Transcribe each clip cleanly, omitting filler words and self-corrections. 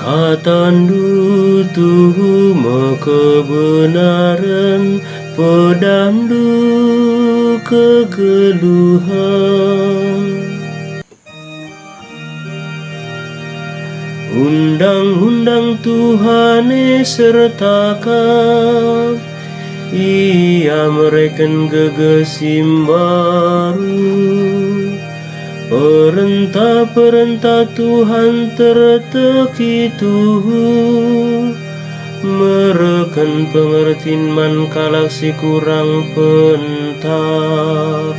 Katandu tuhu kebenaran, pedandu kegeluhan. Undang-undang Tuhan sertakan, Ia mereken gegesim baru. Perintah-perintah Tuhan terteki tuhu, mereken pengertian man kalak si kurang pentar.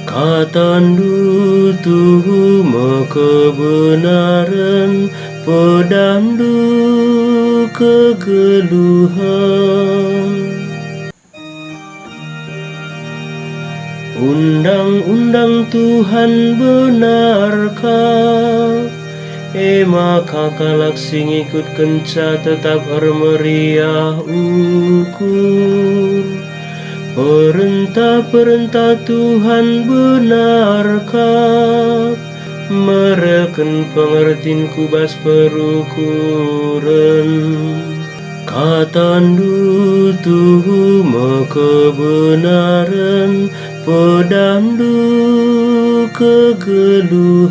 Katandu tuhu kebenaran, pedandu kegeluhan. Undang-undang Tuhan benarkah? Maka kalak sing ikut kenca tetap meriah ukur. Perintah-perintah Tuhan benarkah? Mereken pengertian kubas perukuran. Katandu tuhu kebenaran, pedandu kegeluhan.